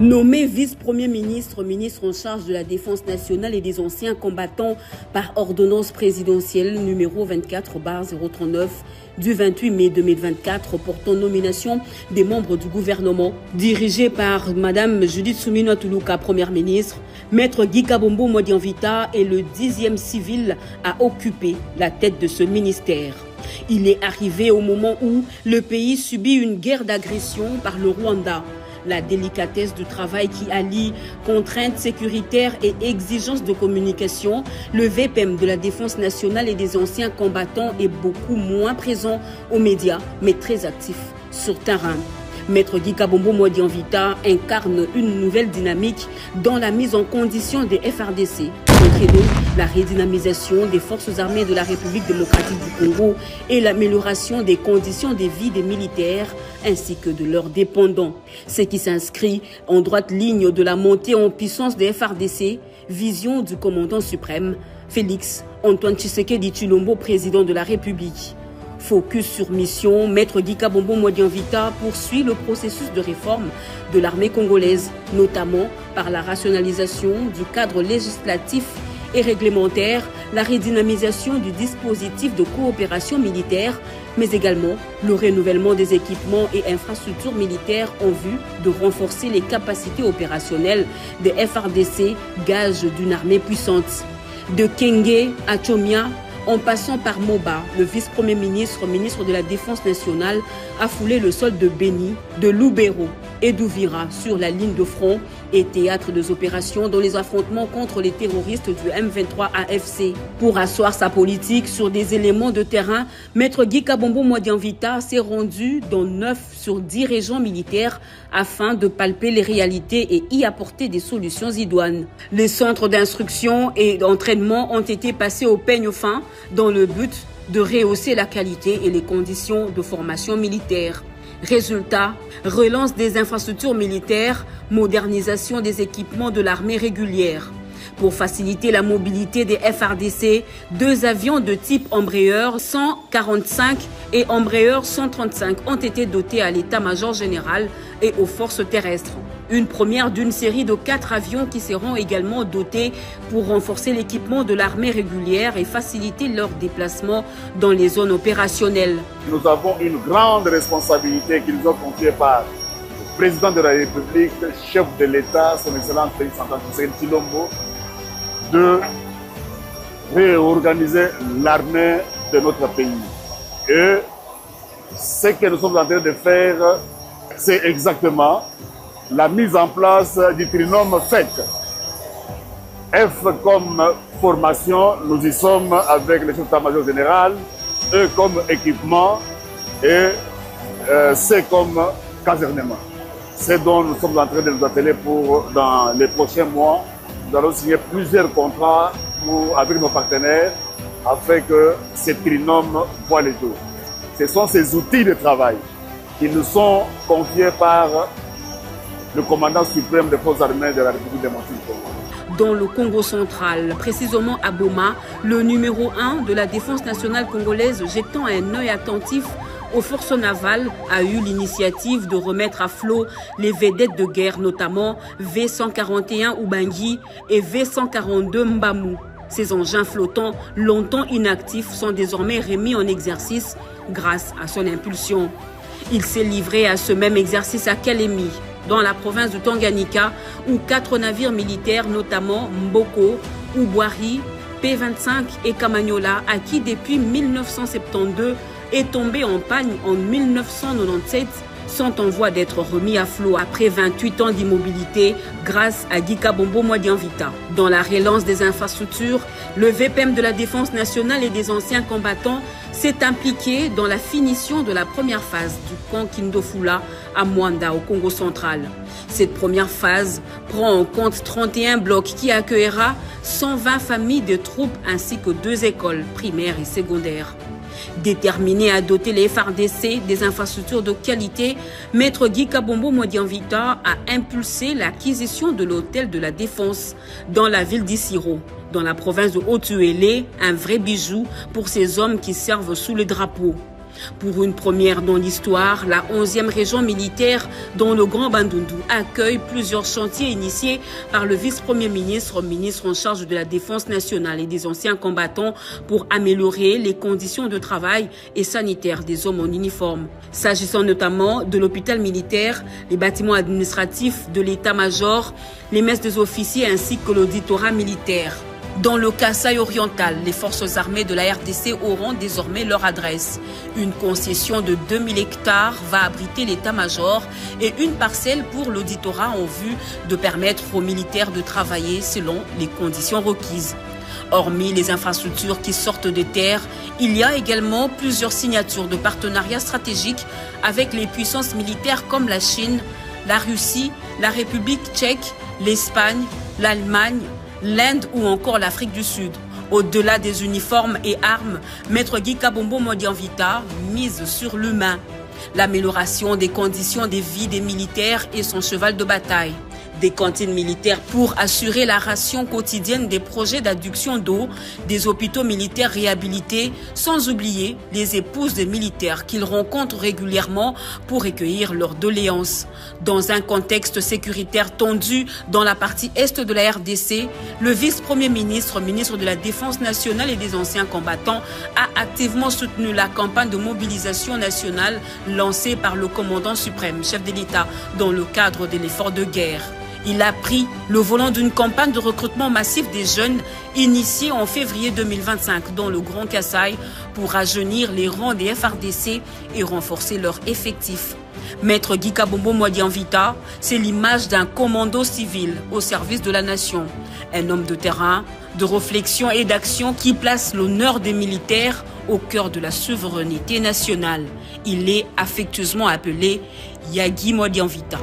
Nommé vice-premier ministre, ministre en charge de la Défense nationale et des anciens combattants par ordonnance présidentielle numéro 24/039 du 28 mai 2024 portant nomination des membres du gouvernement, dirigé par Madame Judith Suminwa Tuluka, première ministre, Maître Guy Kabombo Modianvita est le 10e civil à occuper la tête de ce ministère. Il est arrivé au moment où le pays subit une guerre d'agression par le Rwanda. La délicatesse du travail qui allie contraintes sécuritaires et exigences de communication, le VPM de la Défense nationale et des anciens combattants est beaucoup moins présent aux médias, mais très actif sur terrain. Maître Guy Kabombo Modianvita incarne une nouvelle dynamique dans la mise en condition des FRDC, entraînant la redynamisation des forces armées de la République démocratique du Congo et l'amélioration des conditions de vie des militaires ainsi que de leurs dépendants. Ce qui s'inscrit en droite ligne de la montée en puissance des FRDC, vision du commandant suprême, Félix Antoine Tshisekedi Tshilombo, président de la République. Focus sur mission, Maître Guy Kabombo Modianvita poursuit le processus de réforme de l'armée congolaise, notamment par la rationalisation du cadre législatif et réglementaire, la redynamisation du dispositif de coopération militaire, mais également le renouvellement des équipements et infrastructures militaires en vue de renforcer les capacités opérationnelles des FRDC, gage d'une armée puissante. De Kenge à Chomia, en passant par Moba, le vice-premier ministre, ministre de la Défense nationale, a foulé le sol de Beni, de Lubero et d'Ouvira sur la ligne de front et théâtre des opérations dans les affrontements contre les terroristes du M23 AFC. Pour asseoir sa politique sur des éléments de terrain, Maître Guy Kabombo Modianvita s'est rendu dans 9 sur 10 régions militaires afin de palper les réalités et y apporter des solutions idoines. Les centres d'instruction et d'entraînement ont été passés au peigne fin dans le but de rehausser la qualité et les conditions de formation militaire. Résultat, relance des infrastructures militaires, modernisation des équipements de l'armée régulière. Pour faciliter la mobilité des FRDC, 2 avions de type Embraer 145 et Embraer 135 ont été dotés à l'état-major général et aux forces terrestres. Une première d'une série de 4 avions qui seront également dotés pour renforcer l'équipement de l'armée régulière et faciliter leur déplacement dans les zones opérationnelles. Nous avons une grande responsabilité qui nous est confiée par le président de la République, chef de l'État, son Excellence Félix Antoine Tshilombo, de réorganiser l'armée de notre pays. Et ce que nous sommes en train de faire, c'est exactement la mise en place du trinôme FEC. F comme formation, nous y sommes avec le chef d'état-major général, E comme équipement et C comme casernement. C'est dont nous sommes en train de nous atteler pour, dans les prochains mois, nous allons signer plusieurs contrats avec nos partenaires afin que ces trinômes voient le jour. Ce sont ces outils de travail qui nous sont confiés par le commandant suprême des forces armées de la République démocratique du Congo. Dans le Congo central, précisément à Boma, le numéro 1 de la défense nationale congolaise, jetant un œil attentif aux forces navales, a eu l'initiative de remettre à flot les vedettes de guerre, notamment V141 Ubangi et V142 Mbamu. Ces engins flottants, longtemps inactifs, sont désormais remis en exercice grâce à son impulsion. Il s'est livré à ce même exercice à Kalemi, dans la province du Tanganyika, où 4 navires militaires, notamment Mboko, Ubwari, P25 et Kamanyola, acquis depuis 1972, est tombé en panne en 1997, sont en voie d'être remis à flot après 28 ans d'immobilité grâce à Guy Kabombo Modianvita. Dans la relance des infrastructures, le VPM de la Défense nationale et des anciens combattants s'est impliqué dans la finition de la première phase du camp Kindofula à Mwanda, au Congo central. Cette première phase prend en compte 31 blocs qui accueillera 120 familles de troupes ainsi que 2 écoles primaires et secondaires. Déterminé à doter les FRDC des infrastructures de qualité, Maître Guy Kabombo Modianvita a impulsé l'acquisition de l'hôtel de la Défense dans la ville d'Issiro, dans la province de Haut-Uélé, un vrai bijou pour ces hommes qui servent sous le drapeau. Pour une première dans l'histoire, la 11e région militaire dans le Grand Bandundu accueille plusieurs chantiers initiés par le vice-premier ministre, ministre en charge de la Défense nationale et des anciens combattants pour améliorer les conditions de travail et sanitaires des hommes en uniforme. S'agissant notamment de l'hôpital militaire, les bâtiments administratifs de l'état-major, les messes des officiers ainsi que l'auditorat militaire. Dans le Kasaï oriental, les forces armées de la RDC auront désormais leur adresse. Une concession de 2000 hectares va abriter l'état-major et une parcelle pour l'auditorat en vue de permettre aux militaires de travailler selon les conditions requises. Hormis les infrastructures qui sortent de terre, il y a également plusieurs signatures de partenariats stratégiques avec les puissances militaires comme la Chine, la Russie, la République tchèque, l'Espagne, l'Allemagne, l'Inde ou encore l'Afrique du Sud. Au-delà des uniformes et armes, Maître Guy Kabombo Modianvita mise sur l'humain. L'amélioration des conditions de vie des militaires est son cheval de bataille. Des cantines militaires pour assurer la ration quotidienne des projets d'adduction d'eau, des hôpitaux militaires réhabilités, sans oublier les épouses des militaires qu'ils rencontrent régulièrement pour recueillir leurs doléances. Dans un contexte sécuritaire tendu dans la partie est de la RDC, le vice-premier ministre, ministre de la Défense nationale et des anciens combattants, a activement soutenu la campagne de mobilisation nationale lancée par le commandant suprême, chef de l'État, dans le cadre de l'effort de guerre. Il a pris le volant d'une campagne de recrutement massif des jeunes initiée en février 2025 dans le Grand Kasaï pour rajeunir les rangs des FARDC et renforcer leur effectif. Maître Guy Kabombo Modianvita, c'est l'image d'un commando civil au service de la nation. Un homme de terrain, de réflexion et d'action qui place l'honneur des militaires au cœur de la souveraineté nationale. Il est affectueusement appelé Yagi Modianvita.